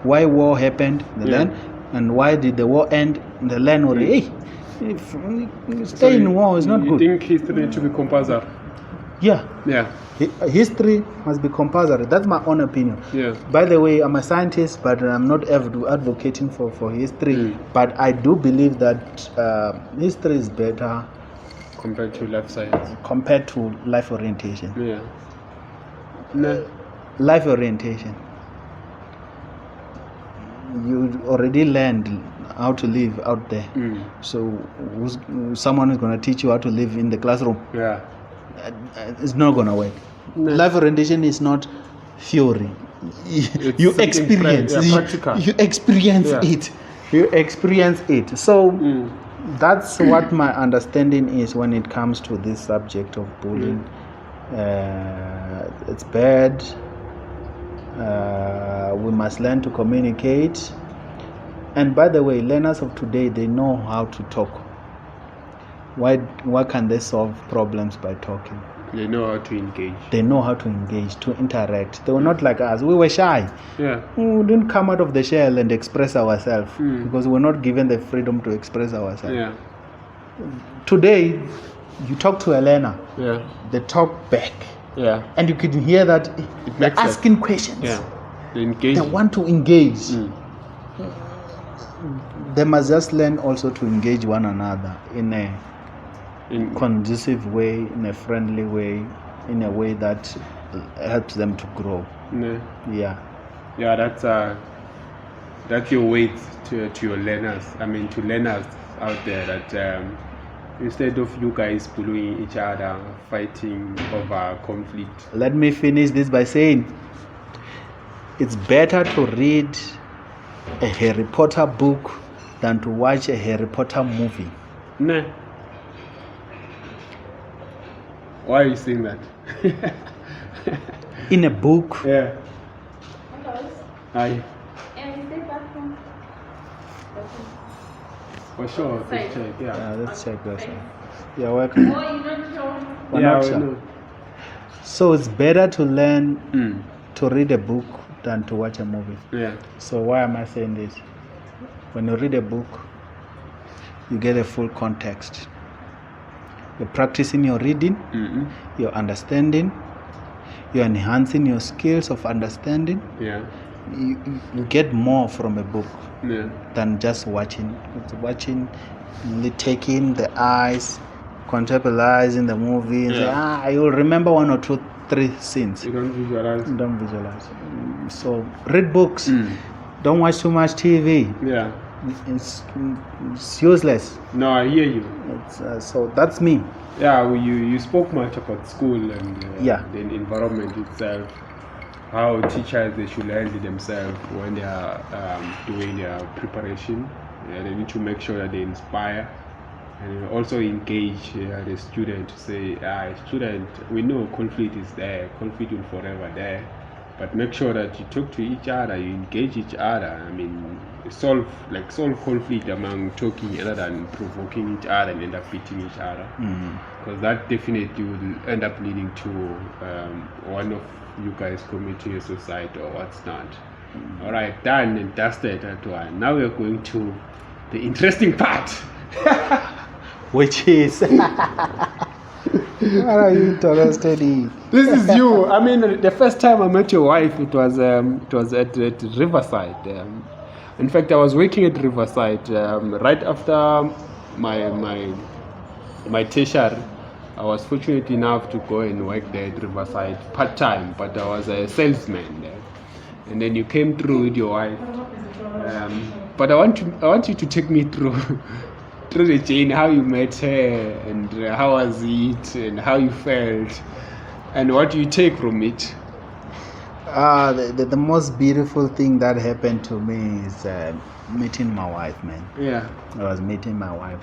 why war happened, learn, and why did the war end, the learn already. Hey, stay in war is not good. You think history to be compulsory? Yeah. Yeah. History must be compulsory. That's my own opinion. Yeah. By the way, I'm a scientist, but I'm not advocating for history. But I do believe that history is better compared to life science. Compared to life orientation. Yeah. No. Life orientation. You already learned how to live out there. So someone is going to teach you how to live in the classroom. Yeah. It's not going to work. No. Life orientation is not theory. You experience. Practical. You experience it. You experience it. So that's what my understanding is when it comes to this subject of bullying. It's bad. We must learn to communicate. And by the way, learners of today, they know how to talk. Why can they solve problems by talking? They know how to engage. They know how to engage, to interact. They were not like us. We were shy. Yeah. We didn't come out of the shell and express ourselves because we were not given the freedom to express ourselves. Yeah. Today, you talk to a learner. Yeah. They talk back. Yeah. And you can hear that they're asking questions. Yeah. They want to engage. They must just learn also to engage one another in a conducive way, in a friendly way, in a way that helps them to grow. Yeah. Yeah, that's your way to your learners. I mean, to learners out there that instead of you guys bullying each other, fighting over conflict. Let me finish this by saying it's better to read a Harry Potter book than to watch a Harry Potter movie. Nah. Why are you saying that? In a book. Yeah. Hello. Hi. And is there bathroom? For sure. Let's check. Yeah, let's check that. You're welcome. Oh, you're not sure? We're not sure. So it's better to learn to read a book than to watch a movie. Yeah. So why am I saying this? When you read a book, you get a full context. You're practicing your reading, your understanding, you're enhancing your skills of understanding. Yeah. You get more from a book than just watching. Watching, only taking the eyes, conceptualizing the movie, and say, you'll remember 1 or 2, 3 scenes. You don't visualize. So read books. Don't watch too much TV. Yeah. It's useless. No, I hear you. So that's me. Yeah, you spoke much about school and the environment itself. How teachers, they should learn it themselves when they are doing their preparation. They need to make sure that they inspire and also engage the student to say, student, we know conflict is there, conflict will forever there, but make sure that you talk to each other, you engage each other. I mean, solve conflict among talking rather than provoking each other and end up beating each other. Because that definitely will end up leading to one of you guys committing a suicide or what's not. All right, done and dusted that one. Now we're going to the interesting part. Which is what are you interested in? This is you. I mean, the first time I met your wife, it was at Riverside. In fact, I was working at Riverside right after my tertiary. I was fortunate enough to go and work there at Riverside part-time, but I was a salesman there. And then you came through with your wife. But I want you to take me through the chain, how you met her, and how was it, and how you felt, and what do you take from it? The most beautiful thing that happened to me is meeting my wife, man. Yeah. I was meeting my wife.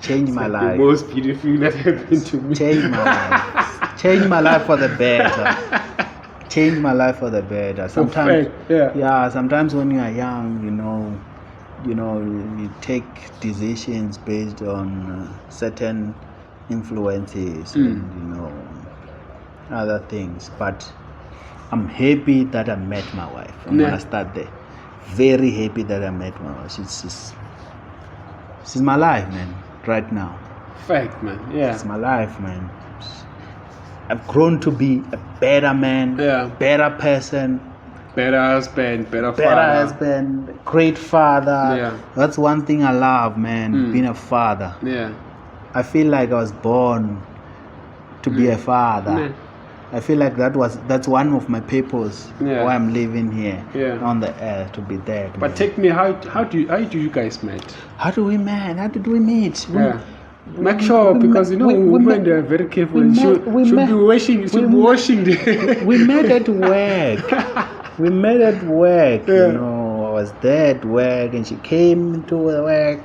Changed my life. The most beautiful thing that happened to me. Changed my life. Changed my life for the better. Changed my life for the better. Sometimes, sometimes when you are young, you take decisions based on certain influences and other things. But I'm happy that I met my wife. I'm gonna start there. very happy that I met her. She's my life, man, right now. Fact, man. Yeah. It's my life, man. I've grown to be a better man, better person, better husband, better better father. husband, great father. Yeah. That's one thing I love, man, being a father. Yeah. I feel like I was born to be a father. Yeah. I feel like that's one of my purpose why I'm living here on the earth, to be there. But take me, how do you guys met? How did we meet? Make sure, because women, they are very careful. Should be washing. We met at work. We met at work. You know, I was there at work, and she came into the work.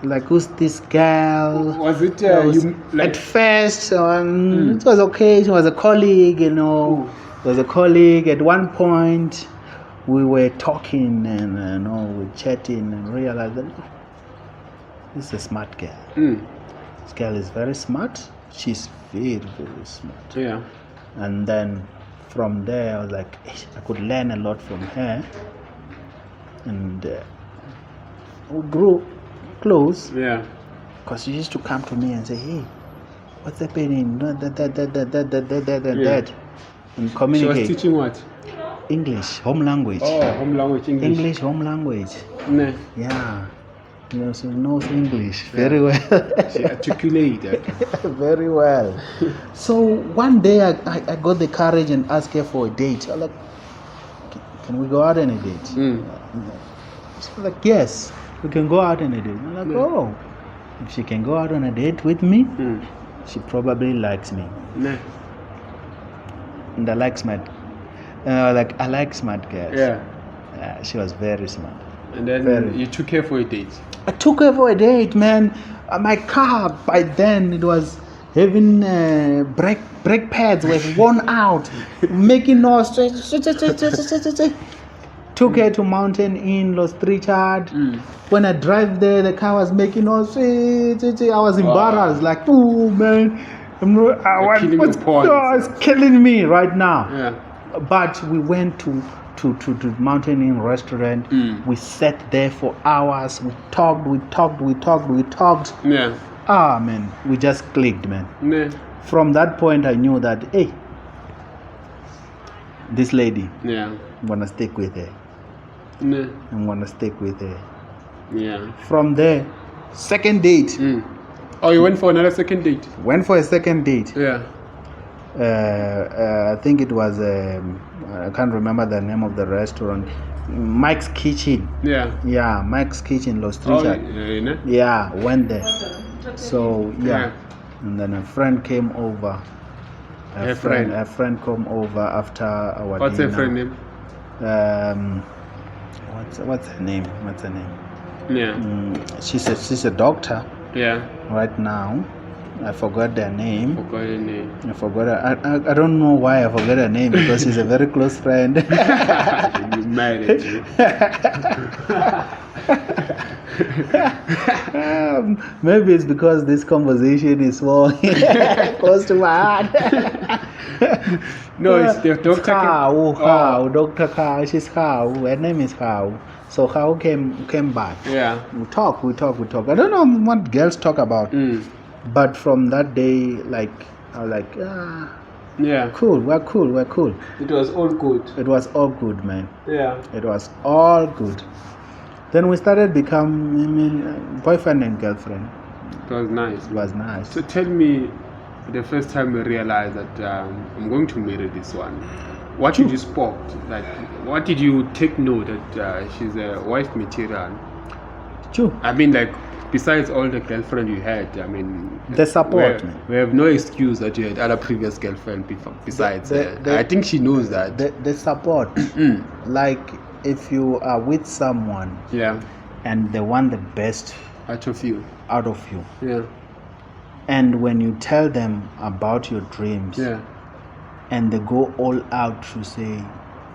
Like, who's this girl? Was it at first? It was okay. She was a colleague, you know. It was a colleague. At one point, we were talking and we were chatting and realized that this is a smart girl. This girl is very smart. She's very, very smart. Yeah. And then from there, I was like, I could learn a lot from her. And we grew close. Yeah. Because she used to come to me and say, hey, what's happening? That. And communicate. She was teaching what? English, home language. Oh, home language, English. English, home language. Nah. Yeah. You know, she knows English very well. She articulated. Very well. So one day I got the courage and asked her for a date. I was like, can we go out on a date? She was like, yes, we can go out on a date. I'm like, oh, if she can go out on a date with me, she probably likes me. Nah. And I like smart. I like smart girls. Yeah. She was very smart. And then you took her for a date. I took her for a date, man. My car by then, it was having brake pads were worn out, making noise. Took her to Mountain Inn, Los Richard. When I drive there, the car was making noise. I was embarrassed, like, oh man, it's killing me right now. Yeah. But we went to Mountain Inn restaurant. We sat there for hours. We talked. Yeah. Ah, man, we just clicked, man. Yeah. From that point, I knew that, hey, this lady, I'm gonna stick with her. Yeah. I'm gonna stick with her. Yeah. From there, second date. Oh, you went for another second date? Went for a second date. Yeah. I think it was I can't remember the name of the restaurant. Mike's Kitchen. Yeah, Mike's Kitchen, Los Richard. Went there. So and then a friend came over. A friend came over after our What's dinner. her friend name? What's her name? Yeah. She's a doctor. Yeah. Right now. I forgot their name. I forgot her. I don't know why I forgot her name, because she's a very close friend. You mad at you. Maybe it's because this conversation is more close to my heart. No, it's the doctor. How, Dr. How. She's How. Her name is How. So How came back. Yeah. We talk. I don't know what girls talk about. But from that day, like, I was like, cool, we're cool. It was all good. It was all good, man. Yeah. It was all good. Then we started becoming boyfriend and girlfriend. It was nice. It was nice. So tell me, the first time you realized that I'm going to marry this one, what did you spot? Like, what did you take note that she's a wife material? True. I mean, like, besides all the girlfriend you had, I mean, the support. We have no excuse that you had other previous girlfriend besides. I think she knows that. The support. Like, if you are with someone, and they want the best out of you, yeah, and when you tell them about your dreams, and they go all out to say,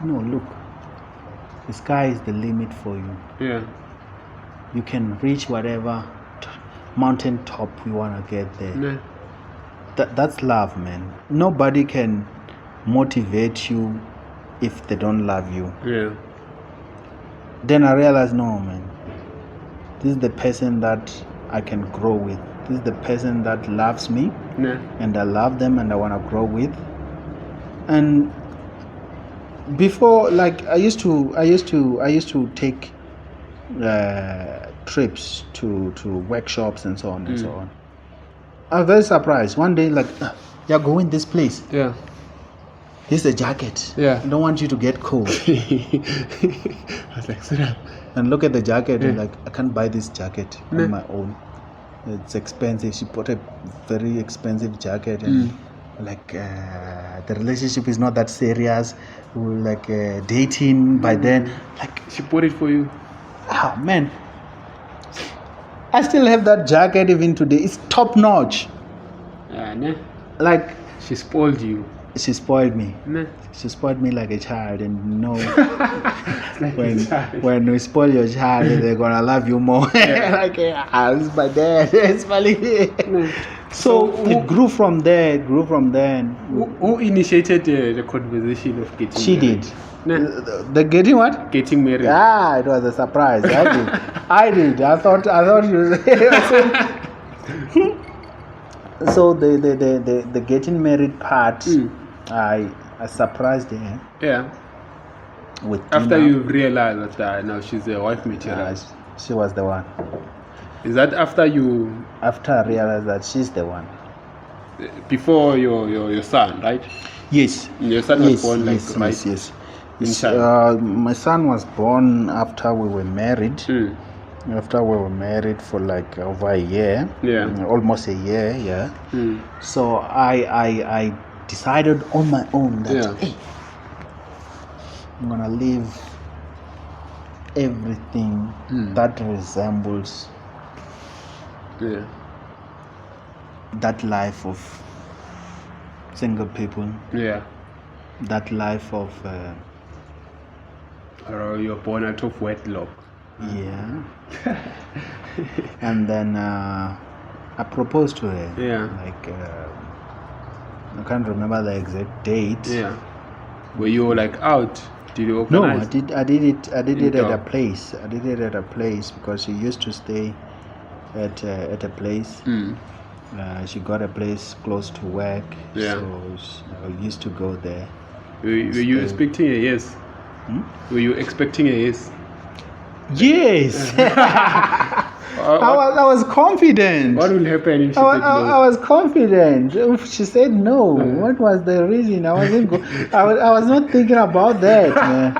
no, look, the sky is the limit for you. Yeah. You can reach whatever mountain top you want to get there. That's love, man. Nobody can motivate you if they don't love you. Yeah. then I realized, no, man, this is the person that I can grow with. This is the person that loves me, and I love them, and I want to grow with. And before, like, I used to take trips to workshops and so on and so on. I was very surprised. One day, like, you're going this place. Yeah. Here's a jacket. Yeah. I don't want you to get cold. I was like, sit up. And look at the jacket, and like, I can't buy this jacket on my own. It's expensive. She bought a very expensive jacket, and like the relationship is not that serious. We were like dating by then. Like, she bought it for you. Oh man, I still have that jacket even today. It's top notch. Like, she spoiled you. She spoiled me. She spoiled me like a child, and when you spoil your child, they're gonna love you more. Like, it's my dad. It's funny. So it grew from there. Who initiated the conversation of getting She married? did. The getting what? Getting married. Ah, it was a surprise. I did. I thought you. So the getting married part, I surprised her. Yeah. With after dinner. you realized that now she's a wife material. She was the one. Is that after you? After I realized that she's the one. Before your son, right? Yes. Your son was born like yes. My son was born after we were married. After we were married for like over a year. Yeah. Almost a year. Yeah. So I decided on my own that hey, I'm gonna leave everything that resembles that life of single people. Yeah. That life of you're born out of wedlock. Yeah. And then I proposed to her. Yeah. Like I can't remember the exact date. Yeah. Were you like out? Did you No, organize? I did it at a place. I did it at a place because she used to stay at a place. She got a place close to work. Yeah. So I used to go there. Were you expecting a yes? Were you expecting a yes? Yes. I was confident. What will happen if she said no? I was confident. If she said no, what was the reason? I was not thinking about that, man.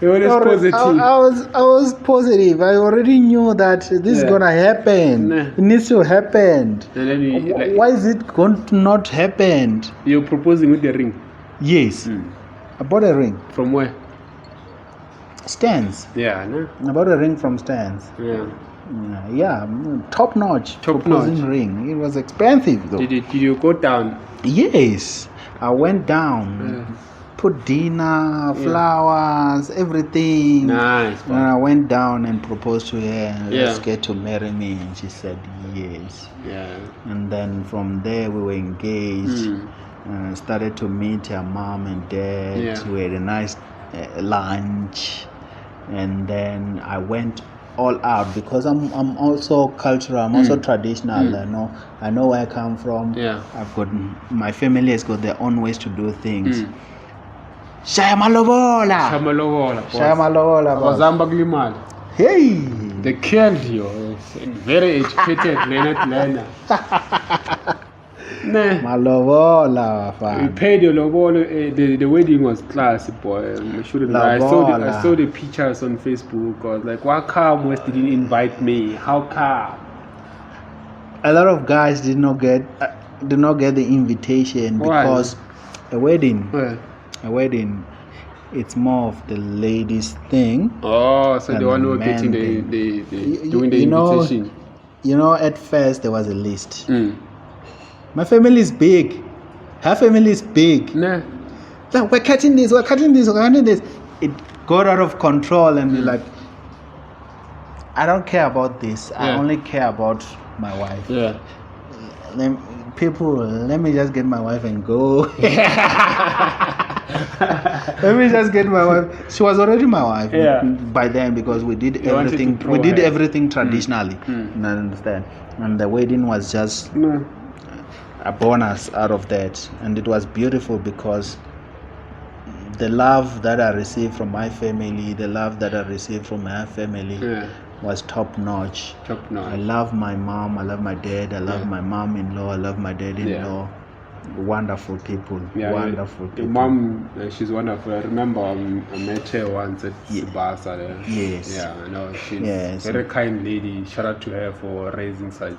You were positive. I was positive. I already knew that this is gonna happen. It needs to happen. And then why is it going to not happen? You're proposing with the ring? Yes. I bought a ring. From where? Stans. Yeah, no? I bought a ring from Stans. Yeah. Top notch. Top proposing notch. ring. It was expensive though. Did you go down? Yes, I went down. Put dinner, flowers, everything. Nice. And I went down and proposed to her. Let's Yeah. get to marry me, and she said yes. Yeah. And then from there we were engaged. Started to meet her mom and dad. Yeah. We had a nice lunch, and then I went all out because I'm also cultural. I'm also traditional. I know where I come from. Yeah. I've got my family has got their own ways to do things. Shaya malobola. Shaya malobola. Abazamba kulimala. Hey. They killed you. Very educated, learner. Malobola. We paid your lobola. The wedding was classy, boy. I saw the pictures on Facebook. I was like, why come West didn't invite me? How come? A lot of guys did not get the invitation. Why? Because a wedding, Yeah. it's more of the ladies' thing. Oh, so the one who were getting the doing the invitation. At first there was a list. My family is big. Her family is big. Nah. Like, we're cutting this. It got out of control, and we're like, I don't care about this. I only care about my wife. Yeah. Let me just get my wife and go. Let me just get my wife. She was already my wife Yeah. by then because we did You wanted to everything. throw We did her. everything traditionally. You understand? And the wedding was just No. a bonus out of that, and it was beautiful because the love that I received from my family, the love that I received from her family, was top notch. Top notch. I love my mom, I love my dad, I love my mom-in-law, I love my dad-in-law. Wonderful people. Wonderful people. Your mom, she's wonderful. I remember I met her once at Sibasa. Yes. Yeah, I know. She's a very kind lady. Shout out to her for raising such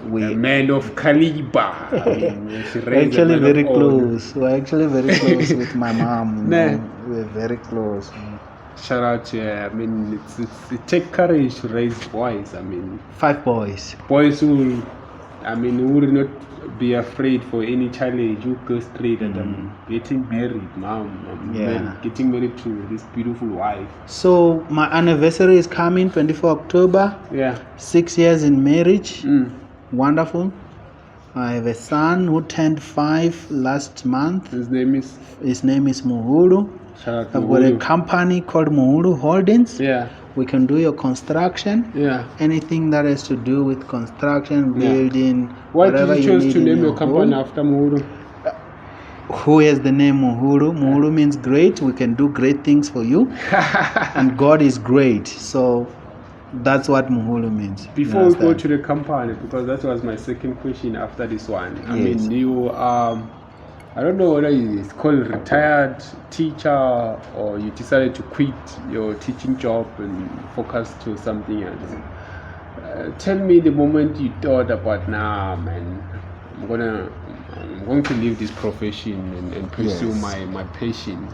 a man of caliber. She raised actually a man very of close. We're actually very close with my mom. We're very close. Shout out to her. I mean, it takes courage to raise boys. I mean, 5 boys. Boys who will not be afraid for any challenge. You go straight and I'm getting married, mom. Getting married to this beautiful wife. So my anniversary is coming, 24 October. Yeah. 6 years in marriage. Wonderful. I have a son who turned 5 last month. His name is Muhulu. I've got a company called Muhulu Holdings. Yeah. We can do your construction. Yeah. Anything that has to do with construction, building. Why did you choose to name your company home. after Muhulu? Who has the name Muhulu? Muhulu means great. We can do great things for you. And God is great. So that's what Muhulu means. Before we go to the company, because that was my second question after this one. I mean, you I don't know whether it's called retired teacher or you decided to quit your teaching job and focus to something else. Tell me the moment you thought about, man, I'm going to leave this profession and pursue my passion.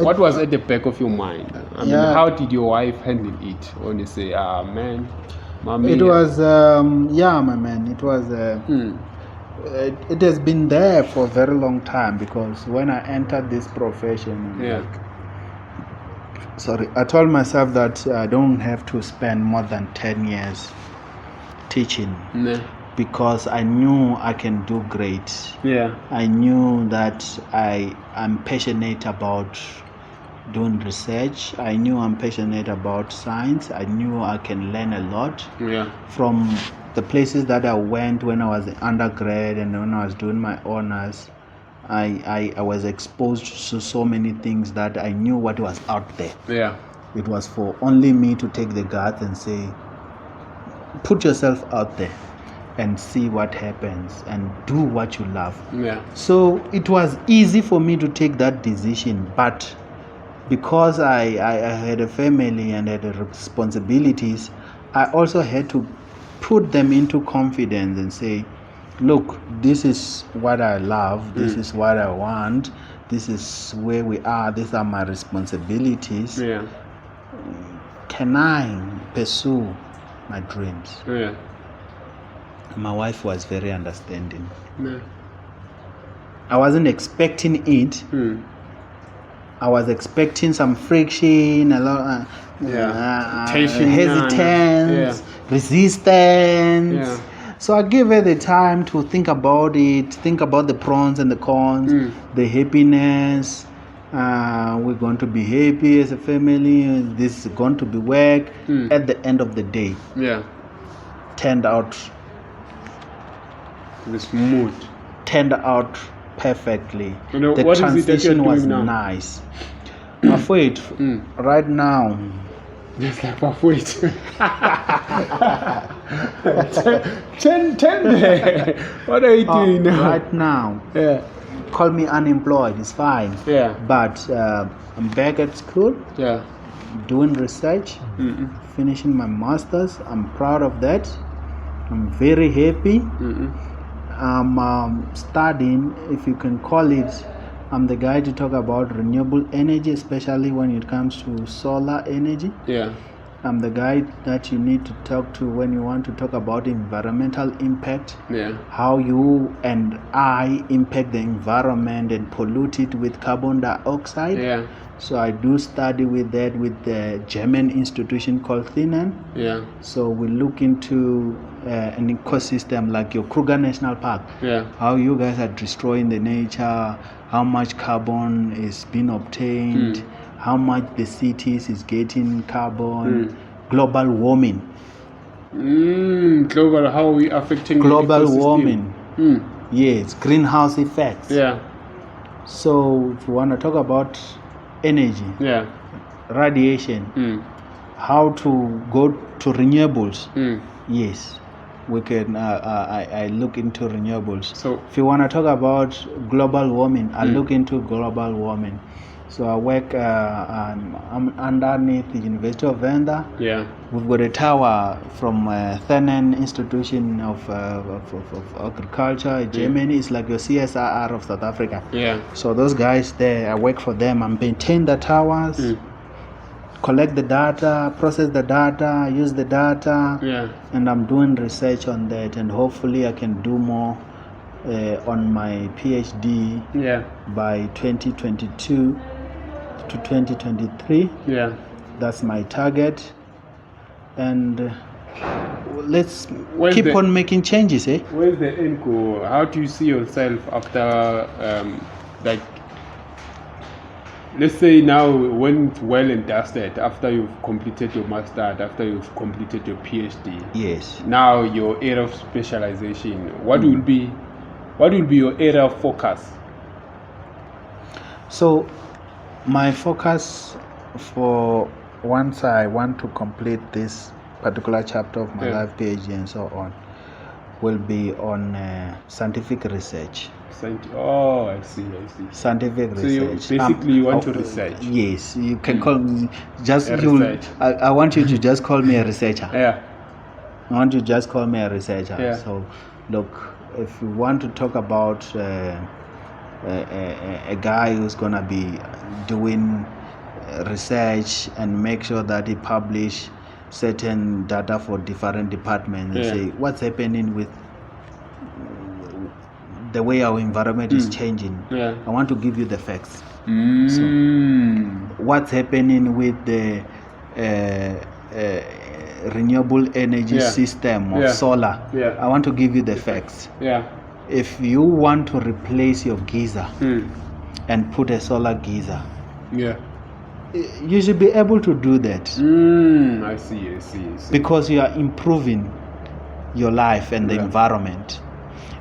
What was at the back of your mind? I mean, how did your wife handle it when you say, man, mommy? It was, my man, it was... It has been there for a very long time because when I entered this profession, I told myself that I don't have to spend more than 10 years teaching because I knew I can do great. Yeah. I knew that I'm passionate about doing research. I knew I'm passionate about science. I knew I can learn a lot from the places that I went when I was an undergrad and when I was doing my honors. I was exposed to so many things that I knew what was out there. Yeah. It was for only me to take the guts and say, put yourself out there and see what happens and do what you love. Yeah. So it was easy for me to take that decision, but because I had a family and had responsibilities, I also had to put them into confidence and say, look, this is what I love, this is what I want, this is where we are, these are my responsibilities. Yeah. Can I pursue my dreams? Yeah. My wife was very understanding. Yeah. I wasn't expecting it. I was expecting some friction, a lot hesitance, resistance. So I gave her the time to think about it, think about the pros and the cons, the happiness. We're going to be happy as a family. This is going to be work. At the end of the day, turned out smooth. Turned out perfectly. The what transition was nice. Wait, right now. It's like wait. 10. What are you doing now? Right now. Call me unemployed. It's fine. But I'm back at school. Doing research. Finishing my masters. I'm proud of that. I'm very happy. I'm studying, if you can call it. I'm the guy to talk about renewable energy, especially when it comes to solar energy. I'm the guy that you need to talk to when you want to talk about environmental impact. How you and I impact the environment and pollute it with carbon dioxide. So I do study with that with the German institution called Thinan. So we look into an ecosystem like your Kruger National Park. How you guys are destroying the nature, how much carbon is being obtained, how much the cities is getting carbon, global warming. Global, how are we affecting global the ecosystem? warming. Yes, greenhouse effects. Yeah. So if you want to talk about energy, radiation, how to go to renewables, yes, we can. I look into renewables. So if you want to talk about global warming, I look into global warming. So I work. I'm underneath the University of Venda. Yeah. We've got a tower from Thenen Institution of Agriculture, Germany. It's like your CSIR of South Africa. Yeah. So those guys there, I work for them. I maintain the towers, collect the data, process the data, use the data. Yeah. And I'm doing research on that, and hopefully I can do more on my PhD by 2022 to 2023. Yeah. That's my target. And let's Where's keep on making changes, eh? Where's the end goal? How do you see yourself after, like, let's say now when it's well and dusted, after you've completed your master's, after you've completed your PhD? Yes. Now your area of specialization, what will be your area of focus? So my focus for once I want to complete this particular chapter of my life, PhD and so on, will be on scientific research. Oh, I see. Scientific research. So you basically want to research? Yes, you can call me just research. I want you to just call me a researcher. Yeah. I want you to just call me a researcher. Yeah. So look, if you want to talk about a guy who's gonna be doing research and make sure that he publish certain data for different departments and say what's happening with the way our environment is changing. I want to give you the facts. So what's happening with the renewable energy system of solar? I want to give you the facts. If you want to replace your geyser and put a solar geyser, you should be able to do that. I see. Because you are improving your life and the environment.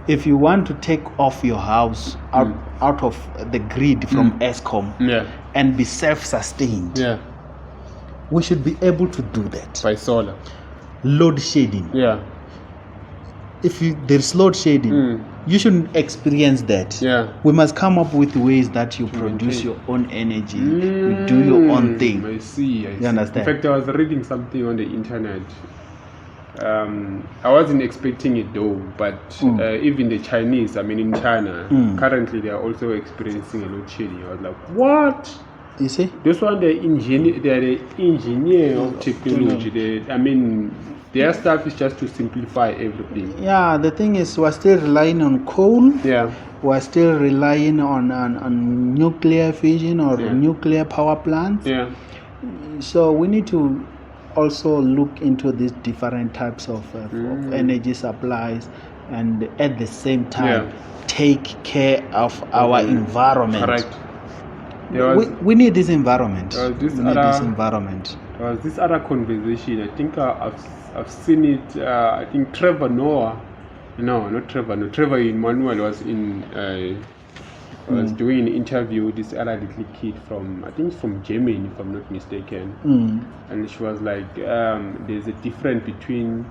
If you want to take off your house out of the grid from ESCOM and be self-sustained, we should be able to do that. By solar. Load shedding. If there's load shedding, you shouldn't experience that. We must come up with ways that you produce your own energy, you do your own thing. I see. You understand? In fact, I was reading something on the internet. I wasn't expecting it though, but even the Chinese, in China, currently they are also experiencing a load shedding. I was like, what? You see? This one, they are the engineer of technology. Their stuff is just to simplify everything. Yeah, the thing is, we're still relying on coal. We're still relying on nuclear fission or nuclear power plants. So we need to also look into these different types of energy supplies, and at the same time take care of our environment. Correct. We need this environment. There was this other conversation. I think I've seen it. I think Trevor Noah. No, not Trevor. No, Trevor Emmanuel was was doing an interview with this other little kid from Germany, if I'm not mistaken. And she was like, there's a difference between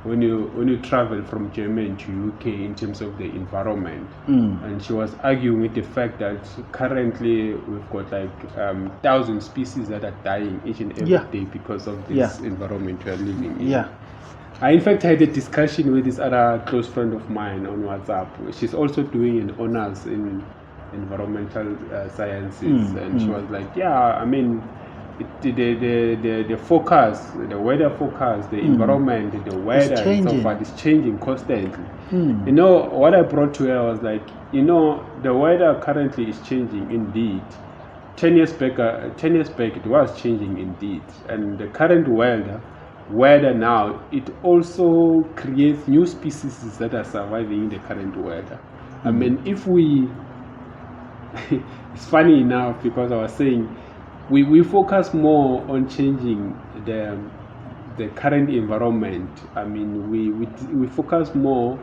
when you travel from Germany to UK in terms of the environment. And she was arguing with the fact that currently we've got like 1,000 species that are dying each and every day because of this environment we are living in. I in fact had a discussion with this other close friend of mine on WhatsApp. She's also doing an honors in environmental sciences, and she was like, the focus, the weather focus, the environment, the weather and so forth is changing constantly. You know, what I brought to her was like, the weather currently is changing indeed. 10 years back it was changing indeed, and the current weather now, it also creates new species that are surviving in the current weather. it's funny enough because I was saying we focus more on changing the current environment. I mean, we focus more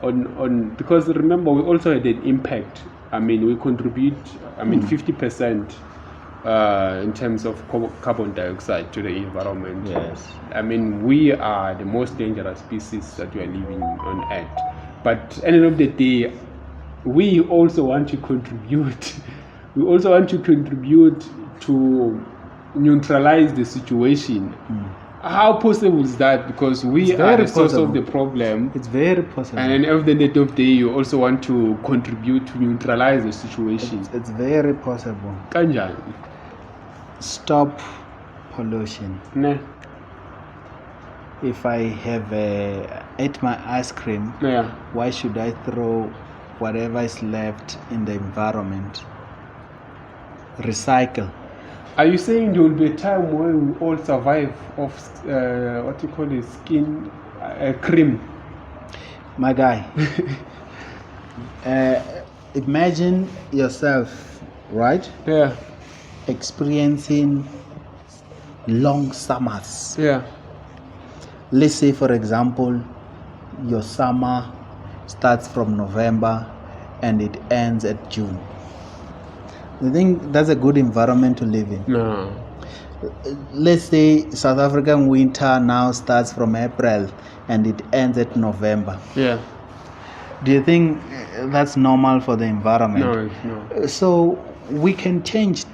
on because remember we also had an impact. I mean, we contribute. I mean, 50%. In terms of carbon dioxide to the environment. Yes. I mean, we are the most dangerous species that we are living on Earth. But at the end of the day, we also want to contribute. We also want to contribute to neutralize the situation. How possible is that? Because we are the source of the problem. It's very possible. And at the end of the day, you also want to contribute to neutralize the situation. It's very possible. Kanjani? Stop pollution. Nah. If I have ate my ice cream, Yeah. why should I throw whatever is left in the environment? Recycle. Are you saying there will be a time where we all survive off what you call it, skin cream? My guy, imagine yourself, right? Yeah. Experiencing long summers. Yeah. Let's say, for example, your summer starts from November and it ends at June. You think that's a good environment to live in? No. Let's say South African winter now starts from April and it ends at November. Yeah. Do you think that's normal for the environment? No. So we can change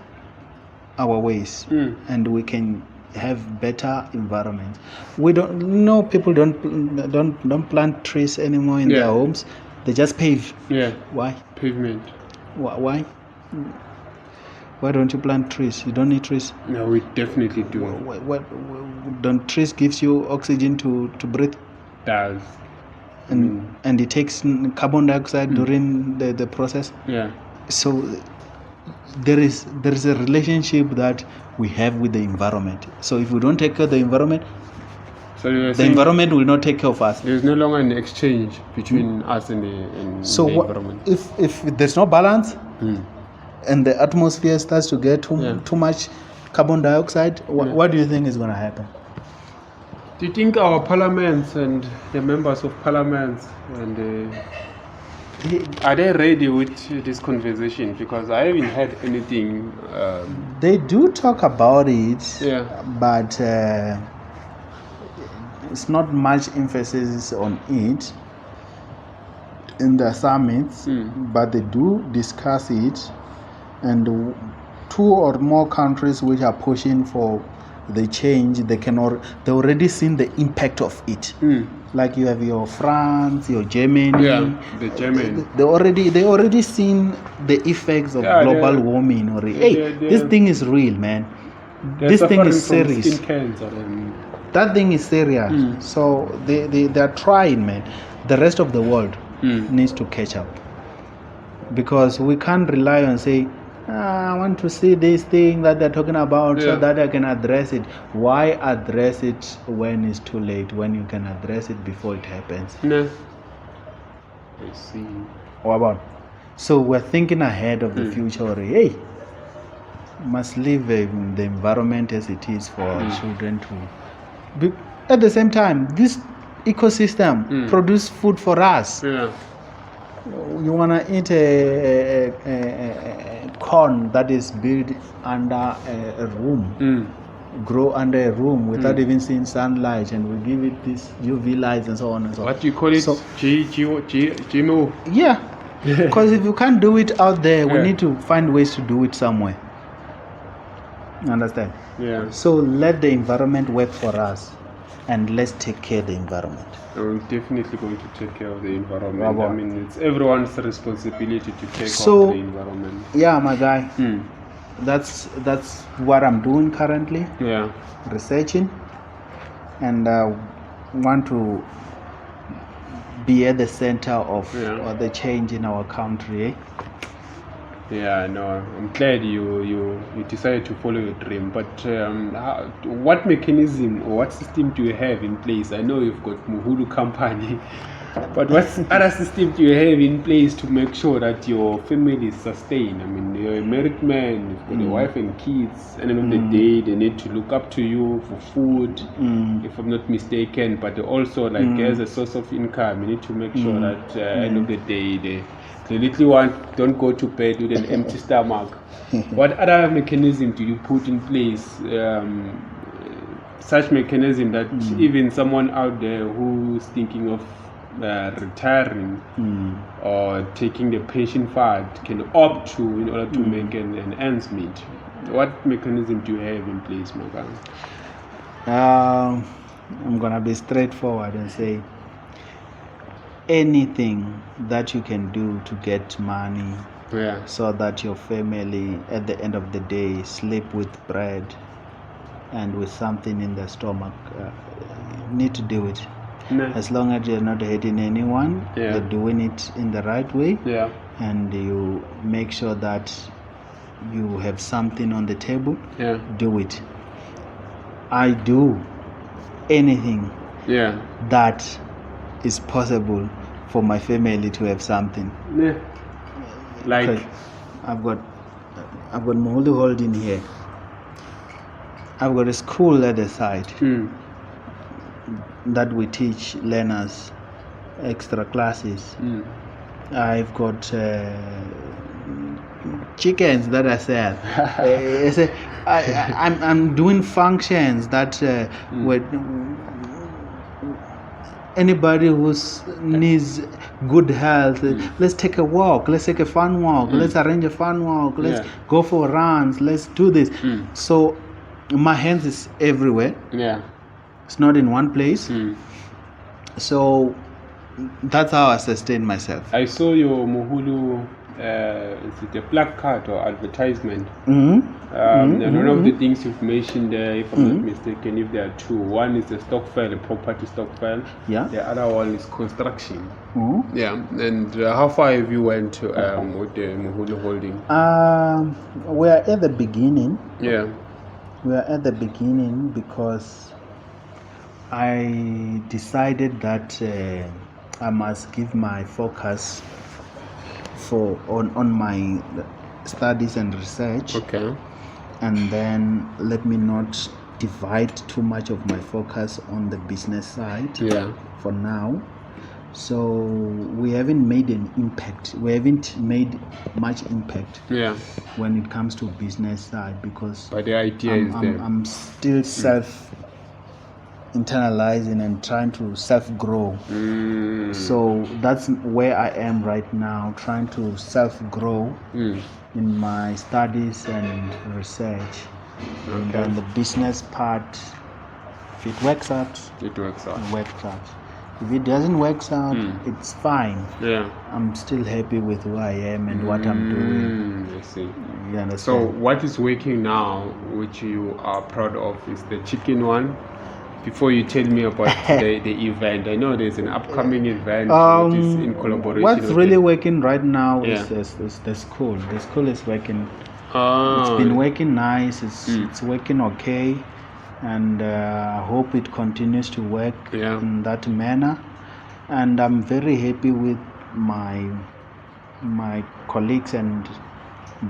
our ways and we can have better environments. We don't people don't plant trees anymore in their homes. They just pave. Yeah. Why? Pavement. Why? Why don't you plant trees? You don't need trees. No, we definitely do. What don't trees gives you oxygen to breathe? Does. And it takes carbon dioxide during the process. Yeah. So there is a relationship that we have with the environment. So if we don't take care of the environment, so the environment will not take care of us. There is no longer an exchange between us and the environment. If there's no balance and the atmosphere starts to get too much carbon dioxide, what do you think is going to happen? Do you think our parliaments and the members of parliaments and are they ready with this conversation? Because I haven't heard anything. They do talk about it, but it's not much emphasis on it in the summits, but they do discuss it, and 2 or more countries which are pushing for the change, they already seen the impact of it. Like you have your France, your Germany. Yeah, the German. They already seen the effects of global warming. This thing is real, man. This thing is serious. Skin cancer that thing is serious. So they are trying, man. The rest of the world needs to catch up, because we can't rely on say, I want to see this thing that they're talking about so that I can address it. Why address it when it's too late, when you can address it before it happens? No. I see. What about? So we're thinking ahead of the future. Hey, must leave the environment as it is for our children to. At the same time, this ecosystem produce food for us. Yeah. You wanna eat a corn that is built under a room, grow under a room without even seeing sunlight, and we give it this UV lights and so on and so on. What do you call it? So, GMO? Yeah, because if you can't do it out there, we need to find ways to do it somewhere. Understand? Yeah. So let the environment work for us, and let's take care of the environment. We're definitely going to take care of the environment. I mean, it's everyone's responsibility to take care of the environment. Yeah, my guy. That's what I'm doing currently. Yeah. Researching, and want to be at the center of the change in our country. Eh? Yeah, no, I'm glad you decided to follow your dream. But what mechanism or what system do you have in place? I know you've got Muhulu company. But what other system do you have in place to make sure that your family is sustained? I mean, you're a married man, you've got a wife and kids, and at the end of the day, they need to look up to you for food, if I'm not mistaken, but also, like, as a source of income, you need to make sure that at the end of the day, the little one don't go to bed with an empty stomach. What other mechanism do you put in place? Such mechanism that even someone out there who's thinking of retiring or taking the pension fund can opt to in order to make an ends meet. What mechanism do you have in place, Maga? I'm gonna be straightforward and say anything that you can do to get money so that your family at the end of the day sleep with bread and with something in their stomach, you need to do it. As long as you're not hurting anyone, you're doing it in the right way, and you make sure that you have something on the table, do it. I do anything that is possible for my family to have something. Like, okay. I've got Mbilwi holding here. I've got a school at the side that we teach learners extra classes. I've got chickens that I sell. I'm doing functions that anybody who needs good health, let's take a walk, let's take a fun walk, let's arrange a fun walk, let's go for runs, let's do this. So my hands is everywhere. It's not in one place. So that's how I sustain myself. I saw your Muhulu, is it a placard or advertisement? And one of the things you've mentioned there, if I'm not mistaken, if there are two, one is the stock file, a property stock file. The other one is construction. And how far have you went with the Muhulu holding? We are at the beginning. We are at the beginning because I decided that I must give my focus on my studies and research. And then let me not divide too much of my focus on the business side for now. So we haven't made an impact. We haven't made much impact when it comes to business side because but the idea is there. I'm still self-internalizing and trying to self-grow. So that's where I am right now, trying to self-grow in my studies and research. And then the business part, if it works out, it works out. If it doesn't work out, it's fine. I'm still happy with who I am and what I'm doing. I see. You understand? So what is working now, which you are proud of, is the chicken one? Before you tell me about the event, I know there's an upcoming event which is in collaboration. What's really working right now is the school. The school is working. It's been working nice. It's working okay. And I hope it continues to work in that manner. And I'm very happy with my colleagues and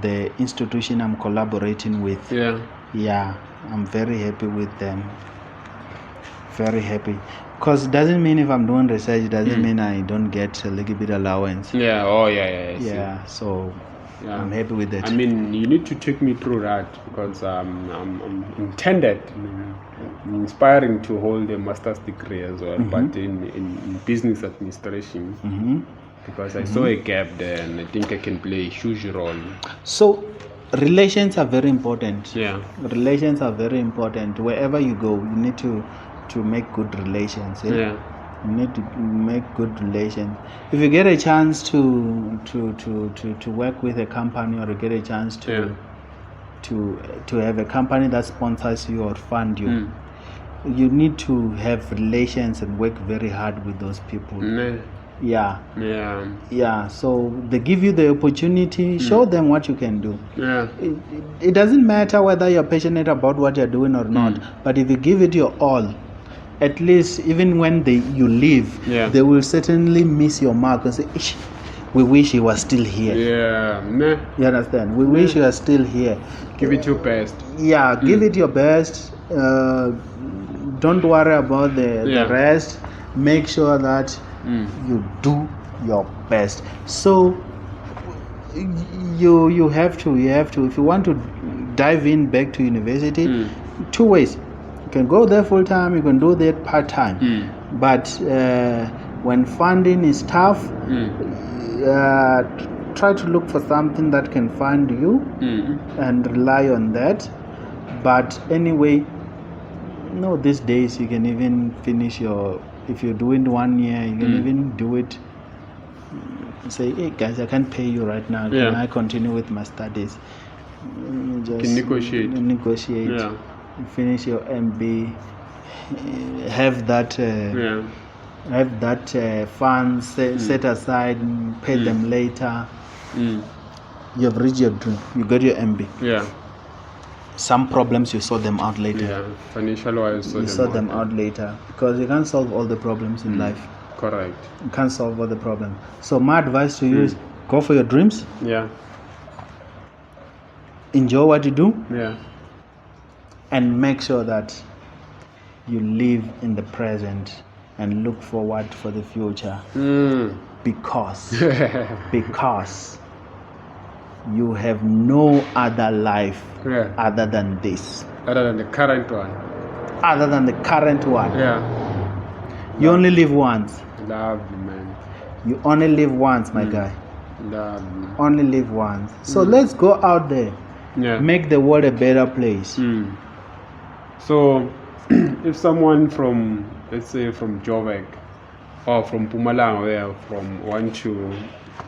the institution I'm collaborating with. I'm very happy with them. Very happy. Because it doesn't mean if I'm doing research, it doesn't mean I don't get a little bit allowance. So I'm happy with that. I mean, you need to take me through that because I'm intended, inspiring to hold a master's degree as well, but in business administration. Because I saw a gap there, and I think I can play a huge role. So relations are very important. Relations are very important. Wherever you go, you need to make good relations. You need to make good relations. If you get a chance to work with a company, or you get a chance to have a company that sponsors you or fund you, you need to have relations and work very hard with those people. So they give you the opportunity, show them what you can do. It doesn't matter whether you're passionate about what you're doing or not, but if you give it your all, at least even when you leave, they will certainly miss your mark and say, "Ish, we wish he was still here." Yeah, meh. You understand? We wish you were still here. Give it your best. Yeah, give it your best. Don't worry about the rest. Make sure that you do your best. So you have to if you want to dive in back to university, two ways. You can go there full time, you can do that part time. But when funding is tough, try to look for something that can fund you and rely on that. But anyway, no, these days you can even finish if you're doing 1 year, you can even do it. Say, hey guys, I can't pay you right now. Can I continue with my studies? Just can negotiate. Finish your MB. Have that. Have that funds set aside, pay them later. You have reached your dream. You got your MB. Yeah. Some problems you sort them out later. Yeah, financial wise, you sort them out later, because you can't solve all the problems in life. Correct. You can't solve all the problems. So my advice to you is go for your dreams. Yeah. Enjoy what you do. Yeah. And make sure that you live in the present and look forward for the future. Because you have no other life other than this. Other than the current one. Yeah. You only live once. Love you, man. You only live once, my guy. Love you. Only live once. So let's go out there. Yeah. Make the world a better place. So if someone from, let's say, from Joburg or from Mpumalanga want to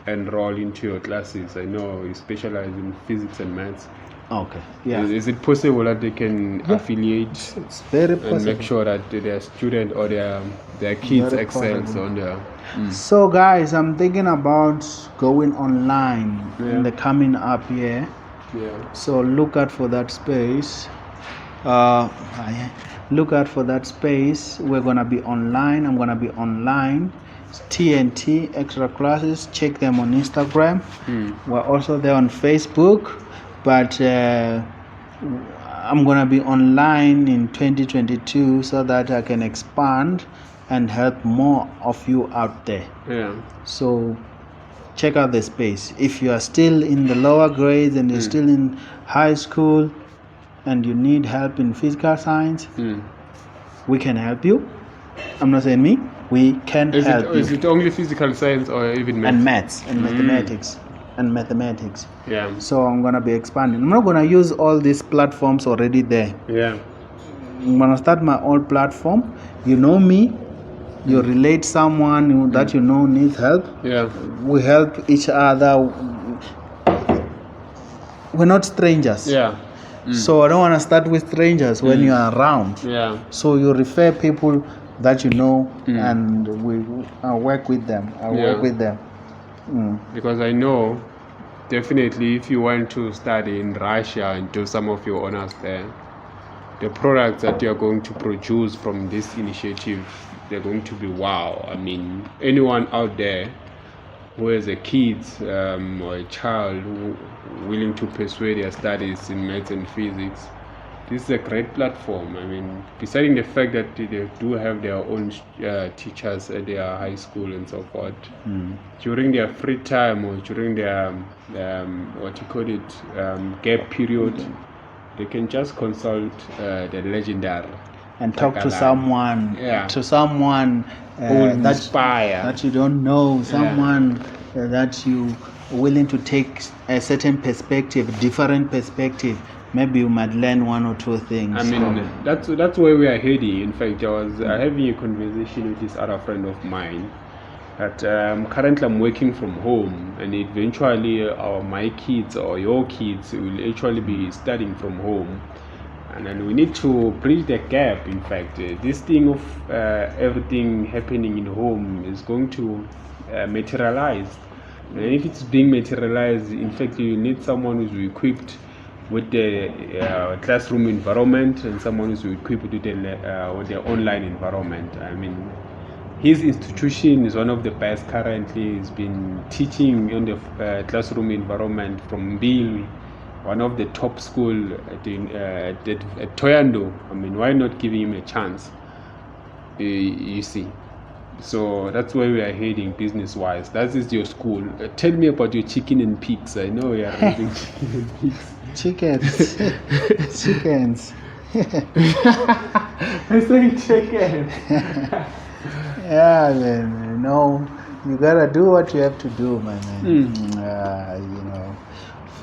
enroll into your classes, I know you specialize in physics and maths. Okay. Yeah. Is it possible that they can affiliate? It's very possible. And make sure that their student or their kids excels on their. So guys, I'm thinking about going online in the coming up year. Yeah. So look out for that space. Look out for that space. We're gonna be online. I'm gonna be online. It's TNT extra classes. Check them on Instagram. We're also there on Facebook. But I'm gonna be online in 2022 so that I can expand and help more of you out there. Yeah. So check out the space. If you are still in the lower grades and you're still in high school and you need help in physical science, we can help you. I'm not saying me. We can help you. Is it only physical science or even maths? And maths and mathematics. And mathematics. Yeah. So I'm gonna be expanding. I'm not gonna use all these platforms already there. Yeah. I'm gonna start my own platform. You know me. You relate someone that you know needs help. Yeah. We help each other. We're not strangers. Yeah. So I don't want to start with strangers when you are around. Yeah. So you refer people that you know, and we work with them. I work with them. Because I know definitely if you want to study in Russia and do some of your honors there, the products that you are going to produce from this initiative, they're going to be wow. I mean, anyone out there who has a kid or a child who willing to pursue their studies in maths and physics, this is a great platform. I mean, besides the fact that they do have their own teachers at their high school and so forth, during their free time or during their gap period, they can just consult the legendary and talk Takalani. to someone that you don't know, someone that you willing to take a certain perspective, different perspective. Maybe you might learn one or two things. I mean, that's where we are heading. In fact, I was having a conversation with this other friend of mine that currently I'm working from home, and eventually my kids or your kids will actually be studying from home. And then we need to bridge the gap. In fact, this thing of everything happening in home is going to materialize. And if it's being materialized, in fact, you need someone who's equipped with the classroom environment and someone who's equipped with the online environment. I mean, his institution is one of the best currently. He's been teaching in the classroom environment from Mbilwi, one of the top school at Toyando. I mean, why not giving him a chance? You see. So that's where we are heading business-wise. That is your school. Tell me about your chicken and pigs. I know you are raising chicken and pigs. Chickens. I say chicken. Yeah, man. You gotta do what you have to do, man.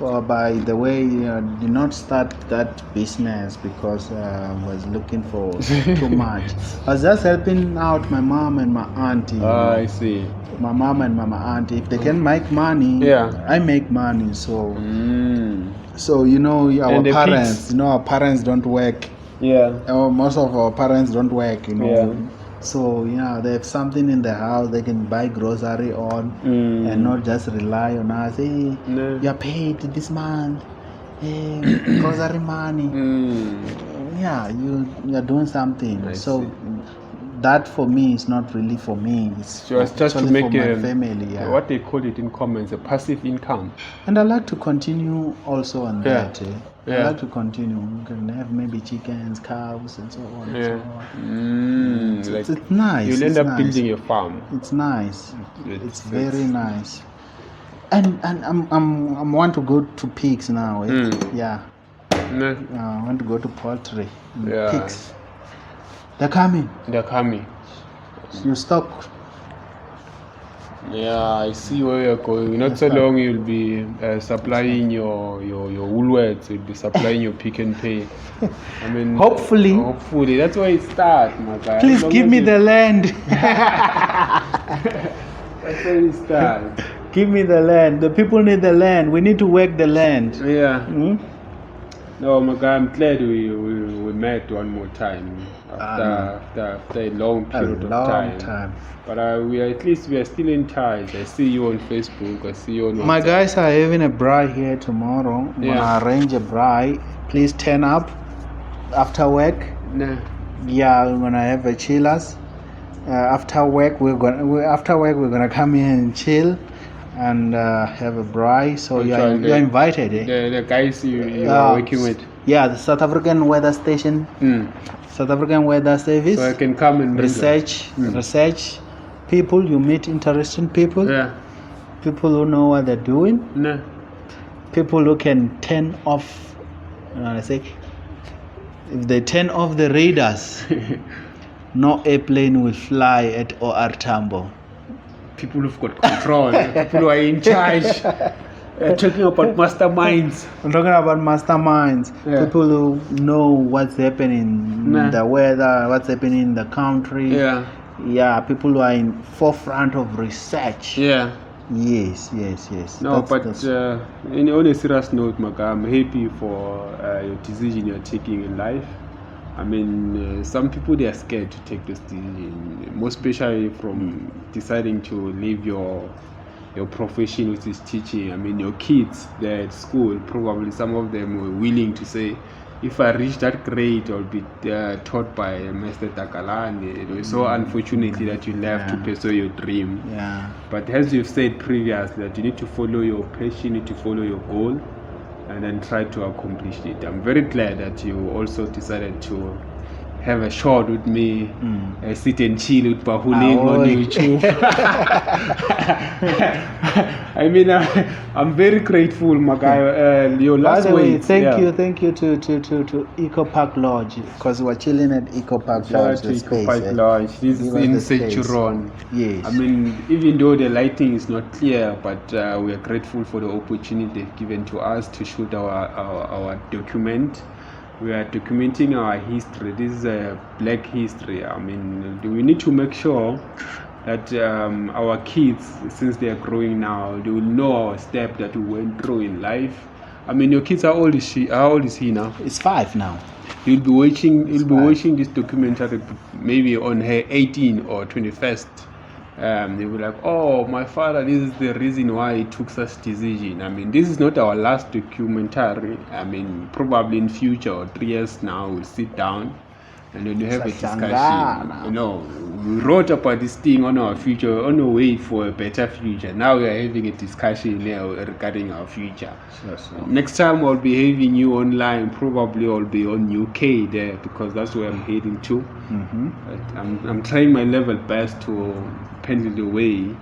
By the way, did not start that business because I was looking for too much. I was just helping out my mom and my auntie. I see. My mom and my auntie, if they can make money, I make money. So, our parents, our parents don't work. Yeah. Most of our parents don't work. So, they have something in the house they can buy grocery on and not just rely on us. Hey, you're paid this month. Hey, grocery money. Yeah, you're doing something. That for me is not really for me. It's just to make for my family. Yeah. What they call it in common is a passive income. And I like to continue also on that. Yeah. I like to continue. You can have maybe chickens, cows, and so on. Yeah. And so on. It's nice. You'll end up building your farm. It's nice. It's very nice. And I want to go to pigs now. Yeah. I want to go to poultry. Pigs. They're coming. You stock. Yeah, I see where you're going. Not so long you'll be supplying your Woolworths. You'll be supplying your Pick and Pay. I mean, hopefully, that's where it starts, my guy. Please give me the land. That's where it starts. Give me the land. The people need the land. We need to work the land. Yeah. No, my guy, I'm glad we met one more time after a long period of time. But we are still in touch. I see you on Facebook. I see you on WhatsApp. My guys are having a braai here tomorrow. I'm gonna arrange a braai. Please turn up after work. Yeah, we're gonna have a chillers. After work we're gonna come in and chill and have a braai. So you're invited. The guys you are working with. Yeah, the South African Weather Station. South African Weather Service. So I can come and research people. You meet interesting people. Yeah. People who know what they're doing. People who can turn off. If they turn off the radars, no airplane will fly at OR Tambo. People who've got control. People who are in charge. Talking about masterminds. I'm talking about masterminds. Yeah. People who know what's happening in the weather, what's happening in the country. Yeah, people who are in forefront of research. Yeah. Yes. No, in on a serious note, Maka, I'm happy for your decision you're taking in life. I mean, some people, they are scared to take this decision, most especially from deciding to leave your profession, which is teaching. I mean, your kids, they're at school, probably some of them were willing to say, if I reach that grade, I'll be taught by Mr. Takalani. It was so unfortunately that you left to pursue your dream. Yeah. But as you've said previously, that you need to follow your passion, you need to follow your goal, and then try to accomplish it. I'm very glad that you also decided to have a shot with me, sit and chill with Bahuling on YouTube. I mean, I'm very grateful, my guy. Your last way, thank you to Eco Park Lodge, because we're chilling at Eco Park Lodge. Lodge. This is in Sechuron. Yes. I mean, even though the lighting is not clear, but we are grateful for the opportunity they've given to us to shoot our document. We are documenting our history. This is a black history. I mean, we need to make sure that our kids, since they are growing now, they will know our step that we went through in life. I mean, your kids, how old is he now? It's 5 now. You'll be watching this documentary maybe on her 18th or 21st They were like, oh, my father, this is the reason why he took such decision. I mean, this is not our last documentary. I mean, probably in future or 3 years now, we'll sit down and then we have a discussion. You know, we wrote about this thing on our future, on our way for a better future. Now we are having a discussion here regarding our future. Sure. Next time I'll be having you online. Probably I'll be on UK there because that's where I'm heading to. But I'm trying my level best to pendle the way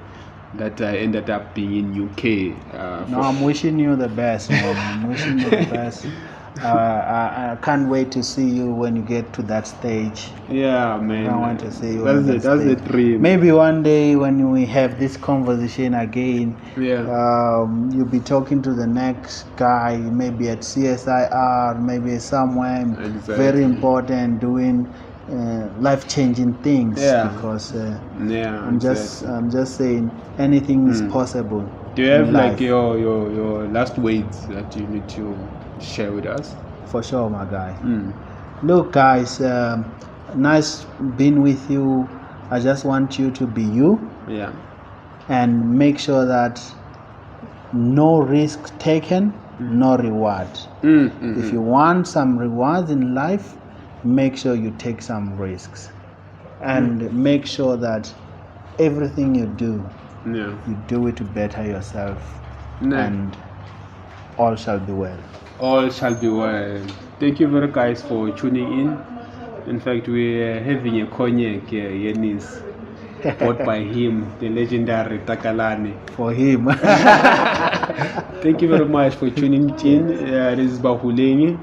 that I ended up being in UK. I'm wishing you the best, man. I'm wishing you the best. I can't wait to see you when you get to that stage. Yeah, man. I want to see you. That's the dream. Maybe one day when we have this conversation again, you'll be talking to the next guy, maybe at CSIR, maybe somewhere very important, doing life-changing things. Because I'm just saying anything is possible. Do you have like your last words that you need to share with us? For sure, my guy. Look, guys, nice being with you. I just want you to be you. And make sure that no risk taken, no reward. If you want some rewards in life, make sure you take some risks. And make sure that everything you do, you do it to better yourself. And all shall be well. All shall be well. Thank you very guys for tuning in. In fact, we're having a cognac Yenis, bought by him, the legendary Takalani. For him. Thank you very much for tuning in. This is Bahuleni.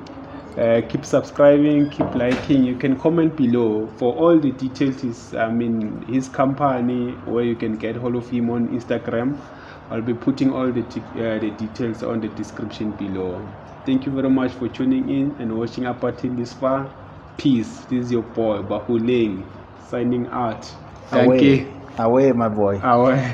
Keep subscribing, keep liking. You can comment below for all the details. His company, where you can get hold of him on Instagram. I'll be putting all the details on the description below. Thank you very much for tuning in and watching up until this far. Peace. This is your boy Bahuleng signing out. Away, my boy. Away.